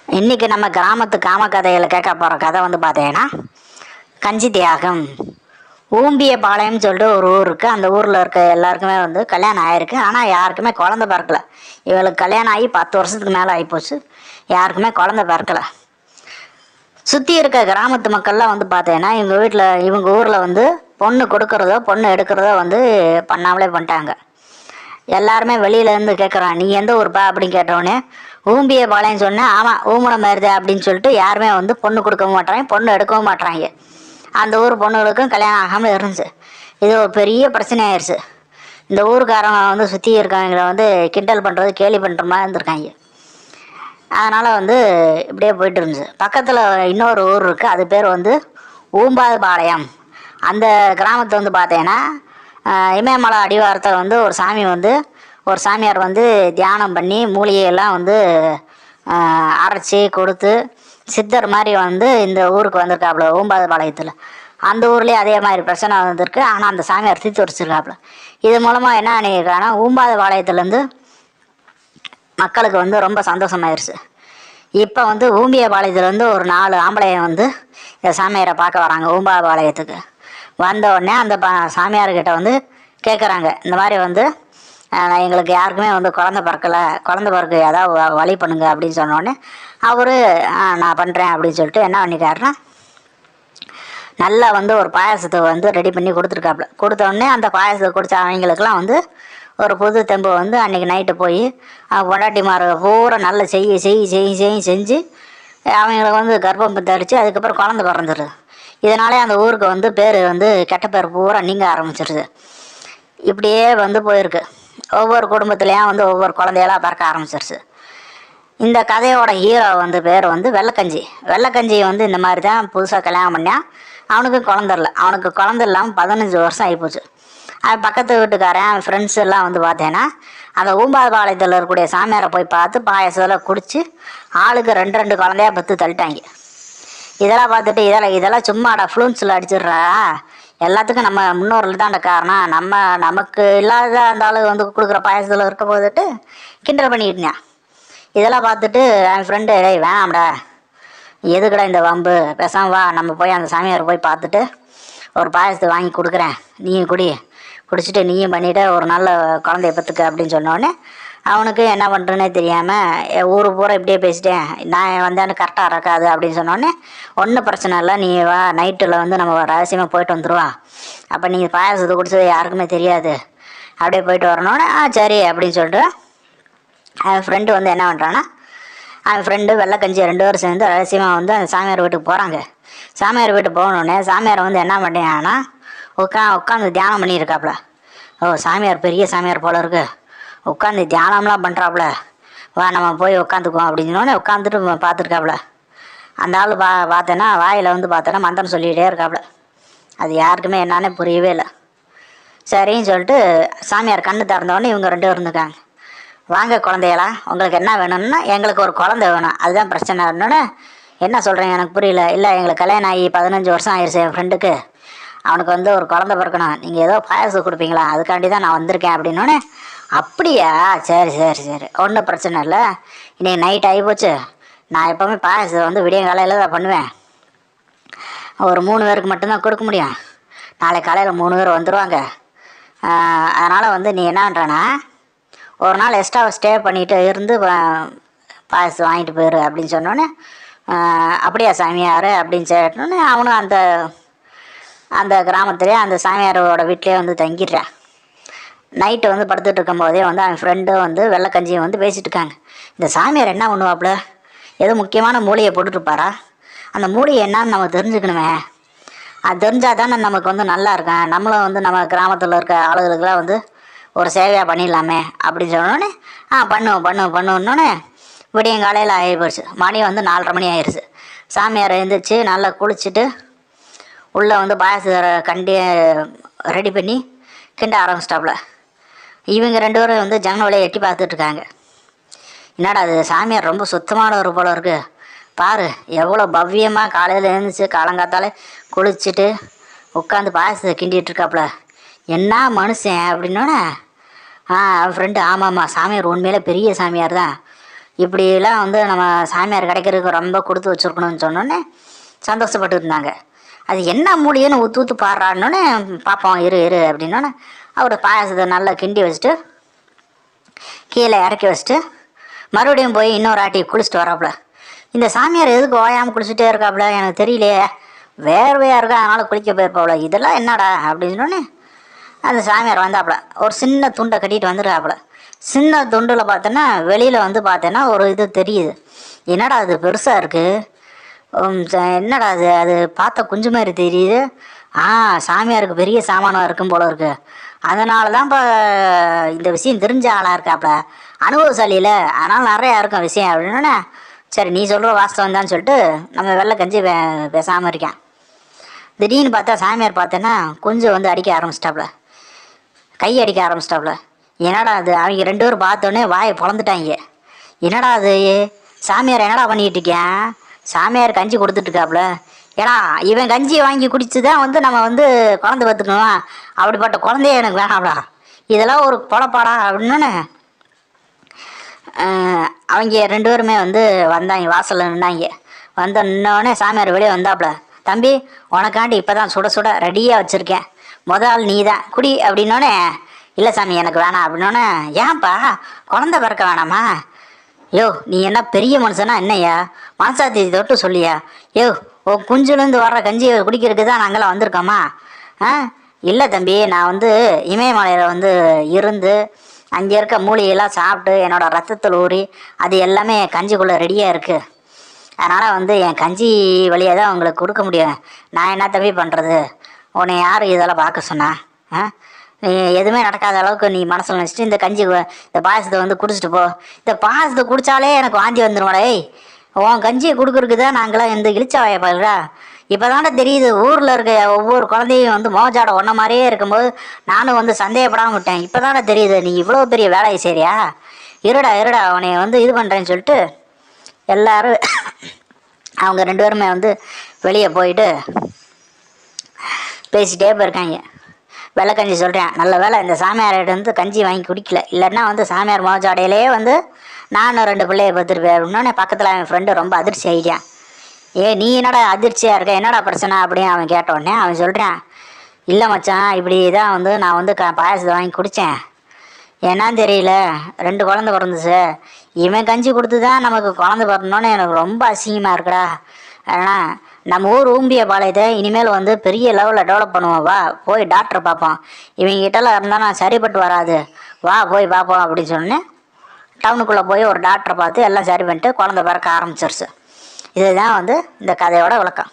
இன்றைக்கி நம்ம கிராமத்து காம கதையில் கேட்க போகிற கதை வந்து பார்த்தீங்கன்னா கஞ்சி தியாகம். ஊம்பிய பாளையம்னு சொல்லிட்டு ஒரு ஊர் இருக்குது. அந்த ஊரில் இருக்க எல்லாருக்குமே வந்து கல்யாணம் ஆகிருக்கு. ஆனால் யாருக்குமே குழந்த பிறக்கலை. இவளுக்கு கல்யாணம் ஆகி 10 வருஷத்துக்கு மேலே ஆகிப்போச்சு. யாருக்குமே குழந்த பிறக்கலை. சுற்றி இருக்க கிராமத்து மக்கள்லாம் வந்து பார்த்தீங்கன்னா இவங்க ஊரில் வந்து பொண்ணு கொடுக்குறதோ பொண்ணு எடுக்கிறதோ வந்து பண்ணாமலே பண்ணிட்டாங்க. எல்லாருமே வெளியிலேருந்து கேட்குறான், நீ எந்த ஊருப்பா அப்படின்னு கேட்டவுடனே ஊம்பிய பாளையம்னு சொன்னேன். ஆமாம், ஊமனை மாருதே அப்படின்னு சொல்லிட்டு யாருமே வந்து பொண்ணு கொடுக்கவும் மாட்டாங்க, பொண்ணு எடுக்கவும் மாட்டாங்க. அந்த ஊர் பொண்ணுகளுக்கும் கல்யாணம் ஆகாமல் இருந்துச்சு. இது ஒரு பெரிய பிரச்சனை ஆயிடுச்சு. இந்த ஊருக்காரங்க வந்து சுற்றி இருக்கவங்களை வந்து கிண்டல் பண்ணுறது கேலி பண்ணுற மாதிரி இருந்திருக்காங்க. அதனால் வந்து இப்படியே போயிட்டு இருந்துச்சு. பக்கத்தில் இன்னொரு ஊர் இருக்குது, அது பேர் வந்து ஊம்பாது பாளையம். அந்த கிராமத்தை வந்து பார்த்தீங்கன்னா இமயமலை அடிவாரத்தில் வந்து ஒரு சாமியார் வந்து தியானம் பண்ணி மூலிகையெல்லாம் வந்து அரைச்சி கொடுத்து சித்தர் மாதிரி வந்து இந்த ஊருக்கு வந்திருக்காப்புல. ஊம்பாது பாளையத்தில் அந்த ஊர்லேயே அதே மாதிரி பிரச்சனை வந்திருக்கு. ஆனால் அந்த சாமியார் தீர்த்து வச்சிருக்காப்புல. இது மூலமாக என்ன நினைக்கிறாங்கன்னா, ஊம்பாது பாளையத்துலேருந்து மக்களுக்கு வந்து ரொம்ப சந்தோஷமாயிருச்சு. இப்போ வந்து ஊம்பிய பாளையத்துலேருந்து ஒரு 4 ஆம்பளையை வந்து இந்த சாமியாரை பார்க்க வராங்க. ஊம்பாது பாளையத்துக்கு வந்த உடனே அந்த சாமியார்கிட்ட வந்து கேட்குறாங்க, இந்த மாதிரி வந்து எங்களுக்கு யாருக்குமே வந்து குழந்த பிறக்க ஏதாவது வழி பண்ணுங்க அப்படின்னு சொன்னோடனே அவர் நான் பண்ணுறேன் அப்படின்னு சொல்லிட்டு என்ன பண்ணிட்டாருன்னா, நல்லா வந்து ஒரு பாயாசத்தை வந்து ரெடி பண்ணி கொடுத்துருக்காப்புல. கொடுத்தோடனே அந்த பாயாசத்தை குடித்த அவங்களுக்கெல்லாம் வந்து ஒரு புது தெம்பு வந்து அன்றைக்கி நைட்டு போய் பொண்டாட்டிமாரை பூரா நல்லா செஞ்சு அவங்களுக்கு வந்து கர்ப்பம் தரித்து அதுக்கப்புறம் குழந்த பிறந்துடுது. இதனாலே அந்த ஊருக்கு வந்து பேர் வந்து கெட்ட பேர் பூரா நீங்க ஆரம்பிச்சிருது. இப்படியே வந்து போயிருக்கு. ஒவ்வொரு குடும்பத்துலேயும் வந்து ஒவ்வொரு குழந்தையெல்லாம் பிறக்க ஆரம்பிச்சிருச்சு. இந்த கதையோட ஹீரோ வந்து பேர் வந்து வெள்ளைக்கஞ்சி வந்து இந்த மாதிரி தான் புதுசாக கல்யாணம் பண்ணான். அவனுக்கு குழந்த இல்லாமல் 15 வருஷம் ஆகிப்போச்சு. அது பக்கத்து வீட்டுக்காரன் ஃப்ரெண்ட்ஸ் எல்லாம் வந்து பார்த்தேன்னா அந்த ஊம்பாது பாளையத்தில் இருக்கக்கூடிய சாமியாரை போய் பார்த்து பாயசத்தில் குடித்து ஆளுக்கு 2 குழந்தையா பத்து தள்ளிட்டாங்க. இதெல்லாம் பார்த்துட்டு இதெல்லாம் சும்மாடா ஃப்ளூன்ஸில் அடிச்சிடுறா, எல்லாத்துக்கும் நம்ம முன்னோர்கள் தான்ட காரணம், நமக்கு இல்லாத அந்த ஆளு வந்து கொடுக்குற பாயசத்தில் இருக்க போதுட்டு கிண்டல் பண்ணிக்கிட்டேன். இதெல்லாம் பார்த்துட்டு என் ஃப்ரெண்டு, வேணாம்டா, எதுக்கடா இந்த வம்பு, பேசாமல் வா நம்ம போய் அந்த சாமியார் போய் பார்த்துட்டு ஒரு பாயசத்தை வாங்கி கொடுக்குறேன், நீயும் குடிச்சிட்டு நீயும் பண்ணிவிட்டு ஒரு நல்ல குழந்தைய பத்துக்க அப்படின்னு சொன்னோடனே அவனுக்கு என்ன பண்ணுறேன்னே தெரியாமல் ஊர் பூரா இப்படியே பேசிட்டேன், நான் வந்தேன்னு கரெக்டாக இருக்காது அப்படின்னு சொன்னோடனே ஒன்றும் பிரச்சனை இல்லை, நீ வா, நைட்டில் வந்து நம்ம ரகசியமாக போயிட்டு வந்துடுவா, அப்போ நீங்கள் பாயாசத்தை குடிச்சது யாருக்குமே தெரியாது, அப்படியே போயிட்டு வரணுன்னு சரி அப்படின்னு சொல்லிட்டு அவன் ஃப்ரெண்டு வந்து என்ன பண்ணுறான்னா, அவன் ஃப்ரெண்டு வெள்ளைக்கஞ்சி 2 பேரும் சேர்ந்து ரகசியமாக வந்து அந்த சாமியார் வீட்டுக்கு போகிறாங்க. சாமியார் வீட்டுக்கு போகணுன்னே சாமியார் வந்து என்ன பண்ணேன்னா உட்காந்து தியானம் பண்ணியிருக்காப்புல. ஓ, சாமியார் பெரிய சாமியார் போல இருக்கு, உட்காந்து தியானம்லாம் பண்ணுறாப்புல, வா நம்ம போய் உட்காந்துக்குவோம் அப்படின்னு சொன்னோடனே உட்காந்துட்டு பார்த்துருக்காப்புல. அந்த ஆள் பார்த்தேன்னா வாயில் வந்து பார்த்தோன்னா மந்திரம் சொல்லிகிட்டே இருக்காப்புல. அது யாருக்குமே என்னானே புரியவே இல்லை. சரின்னு சொல்லிட்டு சாமியார் கண்ணு திறந்தோடனே இவங்க 2 பேரும் இருந்துக்காங்க. வாங்க குழந்தைகளா, உங்களுக்கு என்ன வேணும்னா, எங்களுக்கு ஒரு குழந்தை வேணும், அதுதான் பிரச்சனை. இருந்தோன்னே என்ன சொல்கிறீங்க எனக்கு புரியல. இல்லை, எங்களுக்கு கல்யாணம் ஆகி 15 வருஷம் ஆயிடுச்சு, என் ஃப்ரெண்டுக்கு அவனுக்கு வந்து ஒரு குழந்தை பிறக்கணும், நீங்கள் ஏதோ பாயசம் கொடுப்பீங்களா, அதுக்காண்டி தான் நான் வந்திருக்கேன் அப்படின்னோடனே, அப்படியா, சரி ஒன்றும் பிரச்சனை இல்லை, இன்றைக்கி நைட் ஆகிப்போச்சு, நான் எப்போவுமே பாயசம் வந்து விடிய காலையில் தான் பண்ணுவேன், ஒரு 3 பேருக்கு மட்டும்தான் கொடுக்க முடியும், நாளைக்கு காலையில் 3 பேர் வந்துடுவாங்க, அதனால் வந்து நீ என்ன பண்ணுறேன்னா ஒரு நாள் எக்ஸ்ட்ரா ஸ்டே பண்ணிவிட்டு இருந்து பாயசம் வாங்கிட்டு போயிரு அப்படின்னு சொன்னோன்னே, அப்படியா சாமியார் அப்படின்னு சொல்லிட்டோன்னே அவனும் அந்த கிராமத்துலேயே அந்த சாமியாரோட வீட்லேயே வந்து தங்கிடுறான். நைட்டு வந்து படுத்துட்டு இருக்கும்போதே வந்து அவன் ஃப்ரெண்டும் வந்து வெள்ளைக்கஞ்சியும் வந்து பேசிகிட்டு இருக்காங்க. இந்த சாமியார் என்ன பண்ணுவாப்புல, ஏதோ முக்கியமான மூலிகை போட்டுட்ருப்பாரா, அந்த மூலிகை என்னான்னு நம்ம தெரிஞ்சுக்கணுமே, அது தெரிஞ்சால் தானே நமக்கு வந்து நல்லா இருக்கும், நம்மளும் வந்து நம்ம கிராமத்தில் இருக்க ஆளுகளுக்கெல்லாம் வந்து ஒரு சேவையாக பண்ணிடலாமே அப்படின்னு சொன்னோடனே பண்ணுவோன்னே விடியங்காலையில் ஆகி போயிடுச்சு. மணி வந்து 4:30 மணி ஆயிடுச்சு. சாமியார் எழுந்திரிச்சு நல்லா குளிச்சுட்டு உள்ளே வந்து பாயச கண்டியை ரெடி பண்ணி கிண்ட ஆரம்பிச்சிட்டாப்புல. இவங்க 2 பேரும் வந்து ஜன்னல் வழியை எட்டி பார்த்துட்ருக்காங்க. என்னடா அது, சாமியார் ரொம்ப சுத்தமான ஒரு போல இருக்குது, பாரு எவ்வளோ பவ்யமாக காலையில் எழுந்துச்சு காலங்காத்தாலே குளிச்சுட்டு உட்காந்து பாயசத்தை கிண்டிகிட்டு இருக்காப்புல, என்ன மனுஷன் அப்படின்னோடனே அவன் ஃப்ரெண்டு, ஆமாம்மா சாமியார் உண்மையிலே பெரிய சாமியார் தான், இப்படிலாம் வந்து நம்ம சாமியார் கிடைக்கிறதுக்கு ரொம்ப கொடுத்து வச்சுருக்கணும்னு சொன்னோன்னே சந்தோஷப்பட்டு இருந்தாங்க. அது என்ன மூலிகைன்னு ஊற்று ஊற்று பாடுறான்னொன்னே பார்ப்போம் இரு இரு அப்படின்னோடனே அவர் பாயாசத்தை நல்லா கிண்டி வச்சுட்டு கீழே இறக்கி வச்சுட்டு மறுபடியும் போய் இன்னொரு ஆட்டி குளிச்சுட்டு வராப்புல. இந்த சாமியார் எதுக்கு ஓயாமல் குளிச்சுட்டே இருக்காப்புல, எனக்கு தெரியலையே, வேர்வையாக இருக்கா அதனால் குளிக்க போயிருப்பாப்புல, இதெல்லாம் என்னடா அப்படின்னு சொன்னோன்னே அந்த சாமியார் வந்தாப்புல ஒரு சின்ன துண்டை கட்டிட்டு வந்துடுறாப்புல. சின்ன துண்டில் பார்த்தோன்னா வெளியில் வந்து பார்த்தேன்னா ஒரு இது தெரியுது. என்னடா அது பெருசாக இருக்குது, என்னடா அது அது பார்த்த குஞ்சு மாதிரி தெரியுது. சாமியாருக்கு பெரிய சாமானம் இருக்கும் போல இருக்கு. அதனால தான் இப்போ இந்த விஷயம் தெரிஞ்ச ஆளாக இருக்காப்புல, அனுபவசாலியில், அதனால் நிறையா இருக்கும் விஷயம் அப்படின்னோடனே சரி நீ சொல்கிற வாஸ்தவம் தான் சொல்லிட்டு நம்ம வெள்ளை கஞ்சி பேசாமல் இருக்கேன். திடீர்னு பார்த்தா சாமியார் பார்த்தேன்னா கொஞ்சம் வந்து அடிக்க ஆரம்பிச்சிட்டாப்புல, கை அடிக்க ஆரம்பிச்சிட்டாப்புல. என்னடா அது, அவங்க 2 பேரும் பார்த்தோன்னே வாயை பொழந்துட்டாங்க. என்னடா அது சாமியார் என்னடா பண்ணிகிட்டு இருக்கேன், சாமியார் கஞ்சி கொடுத்துட்ருக்காப்புல, ஏன்னா இவன் கஞ்சியை வாங்கி குடிச்சு தான் வந்து நம்ம வந்து குழந்தை பார்த்துக்கணும், அப்படிப்பட்ட குழந்தைய எனக்கு வேணாம்டா, இதெல்லாம் ஒரு பொழப்பாடா அப்படின்னு அவங்க 2 பேருமே வந்து வந்தாங்க, வாசலில் நின்னாங்க. வந்து நின்னோடனே சாமியார் வெளியே வந்தாப்புல, தம்பி உனக்காண்டி இப்போ தான் சுட சுட ரெடியாக வச்சுருக்கேன், முதல் நீ தான் குடி அப்படின்னோடனே இல்லை சாமி எனக்கு வேணாம் அப்படின்னோடனே ஏன்ப்பா குழந்தை பிறக்க வேணாமா, யோ நீ என்ன பெரிய மனுஷனா என்னையா, மனசாத்தி தொட்டு சொல்லியா, யோ ஓ குஞ்சுலேருந்து வர்ற கஞ்சி குடிக்கிறதுக்கு தான் நாங்களாம் வந்திருக்கோமா. இல்லை தம்பி, நான் வந்து இமயமலையில் வந்து இருந்து அங்கே இருக்க மூலிகையெல்லாம் சாப்பிட்டு என்னோடய ரத்தத்தில் ஊறி அது எல்லாமே கஞ்சிக்குள்ளே ரெடியாக இருக்குது, அதனால் வந்து என் கஞ்சி வழியாக தான் உங்களுக்கு கொடுக்க முடியும், நான் என்ன தம்பி பண்ணுறது, உன்னை யார் இதெல்லாம் பார்க்க சொன்னா, நீ எதுவுமே நடக்காத அளவுக்கு நீ மனசில் நினச்சிட்டு இந்த கஞ்சி இந்த பாயசத்தை வந்து குடிச்சிட்டு போ, இந்த பாயசத்தை குடித்தாலே எனக்கு வாந்தி வந்துடுமாடே, உன் கஞ்சியை கொடுக்குறதுக்கு தான் நாங்களாம் இந்த இழிச்சா வாய பாருடா, இப்போ தானே தெரியுது ஊரில் இருக்க ஒவ்வொரு குழந்தையும் வந்து மோஜாட ஒன்றை மாதிரியே இருக்கும்போது நானும் வந்து சந்தேகப்படாமல் விட்டேன், இப்போ தானே தெரியுது நீ இவ்வளோ பெரிய வேலையை சரியா, இருடா இருடா உன்னை வந்து இது பண்ணுறேன்னு சொல்லிட்டு எல்லோரும் அவங்க 2 பேருமே வந்து வெளியே போயிட்டு பேசிகிட்டே போயிருக்காங்க. வெள்ளை கஞ்சி சொல்கிறேன், நல்ல வேலை இந்த சாமியார்கிட்ட வந்து கஞ்சி வாங்கி குடிக்கல, இல்லைன்னா வந்து சாமியார் மோஜாடையிலே வந்து நானும் 2 பிள்ளைய பார்த்துருப்பேன் அப்படின்னோடனே பக்கத்தில் அவன் ஃப்ரெண்டு ரொம்ப அதிர்ச்சி ஆகிட்டான். நீ என்னடா அதிர்ச்சியாக இருக்க, என்னடா பிரச்சனை அப்படின்னு அவன் கேட்டோடனே அவன் சொல்கிறான், இல்லை மச்சான் இப்படி தான் வந்து நான் வந்து பாயாசத்தை வாங்கி குடித்தேன், என்னன்னு தெரியல 2 குழந்தை பிறந்துச்சு, இவன் கஞ்சி கொடுத்து தான் நமக்கு குழந்தை பிறந்தோன்னு எனக்கு ரொம்ப அசிங்கமாக இருக்குடா, ஆனால் நம்ம ஊர் ஊம்பிய பாளையத்தை இனிமேல் வந்து பெரிய லெவலில் டெவலப் பண்ணுவோம், வா போய் டாக்டரை பார்ப்போம், இவங்ககிட்டலாம் இருந்தால் நான் சரிப்பட்டு வராது, வா போய் பார்ப்போம் அப்படின்னு சொன்னேன். டவுனுக்குள்ளே போய் ஒரு டாக்டரை பார்த்து எல்லாம் சரி பண்ணிட்டு குழந்தை பிறக்க ஆரம்பிச்சிருச்சு. இதுதான் வந்து இந்த கதையோட விளக்கம்.